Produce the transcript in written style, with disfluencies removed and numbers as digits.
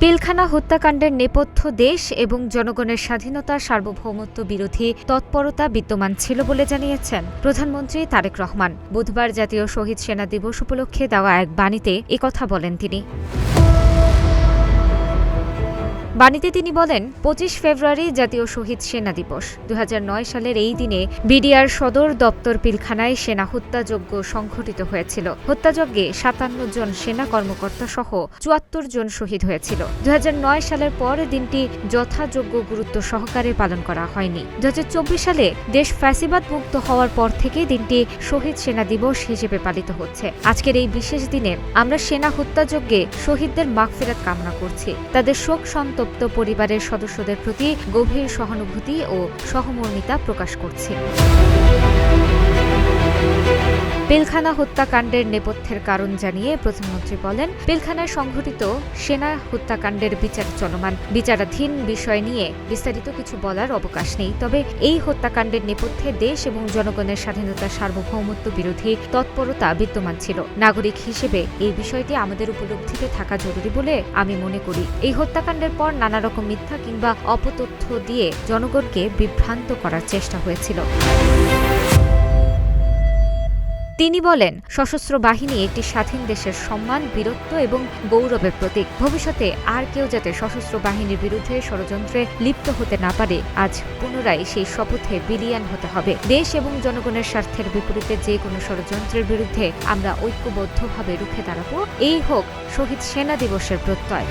পিলখানা হত্যাকাণ্ডের নেপথ্য দেশ এবং জনগণের স্বাধীনতা সার্বভৌমত্ব বিরোধী তৎপরতা বিদ্যমান ছিল বলে জানিয়েছেন প্রধানমন্ত্রী তারেক রহমান। বুধবার জাতীয় শহীদ সেনা দিবস উপলক্ষে দেওয়া এক বাণীতে একথা বলেন তিনি। বাণীতে তিনি বলেন, ২৫ ফেব্রুয়ারি জাতীয় শহীদ সেনা দিবস। ২০০৯ সালের এই দিনে বিডিআর সদর দপ্তর পিলখানায় সেনা হত্যাযজ্ঞ সংঘটিত হয়েছিল। হত্যাযজ্ঞে ৫৭ জন সেনা কর্মকর্তা সহ ৭৪ জন শহীদ হয়েছিল। ২০০৯ সালের পর দিনটি যথাযোগ্য গুরুত্ব সহকারে পালন করা হয়নি। ২০২৪ সালে দেশ ফ্যাসিবাদ মুক্ত হওয়ার পর থেকে দিনটি শহীদ সেনা দিবস হিসেবে পালিত হচ্ছে। আজকের এই বিশেষ দিনে আমরা সেনা হত্যাযজ্ঞে শহীদদের মাগফিরাত কামনা করছি। তাদের শোক সন্তপ্ত পরিবারের সদস্যদের প্রতি গভীর সহানুভূতি ও সহমর্মিতা প্রকাশ করছি। পিলখানা হত্যাকাণ্ডের নেপথ্যের কারণ জানিয়ে প্রধানমন্ত্রী বলেন, পিলখানায় সংঘটিত সেনা হত্যাকাণ্ডের বিচার চলমান। বিচারাধীন বিষয় নিয়ে বিস্তারিত কিছু বলার অবকাশ নেই। তবে এই হত্যাকাণ্ডের নেপথ্যে দেশ এবং জনগণের স্বাধীনতা সার্বভৌমত্ব বিরোধী তৎপরতা বিদ্যমান ছিল। নাগরিক হিসেবে এই বিষয়টি আমাদের উপলব্ধিতে থাকা জরুরি বলে আমি মনে করি। এই হত্যাকাণ্ডের পর নানা রকম মিথ্যা কিংবা অপতথ্য দিয়ে জনগণকে বিভ্রান্ত করার চেষ্টা হয়েছিল। তিনি বলেন, সশস্ত্র বাহিনী একটি স্বাধীন দেশের সম্মান, বীরত্ব এবং গৌরবের প্রতীক। ভবিষ্যতে আর কেউ যাতে সশস্ত্র বাহিনীর বিরুদ্ধে ষড়যন্ত্রে লিপ্ত হতে না পারে, আজ পুনরায় সেই শপথে বিলিয়ান হতে হবে। দেশ এবং জনগণের স্বার্থের বিপরীতে যে কোনো ষড়যন্ত্রের বিরুদ্ধে আমরা ঐক্যবদ্ধভাবে রুখে দাঁড়াবো। এই হোক শহীদ সেনা দিবসের প্রত্যয়।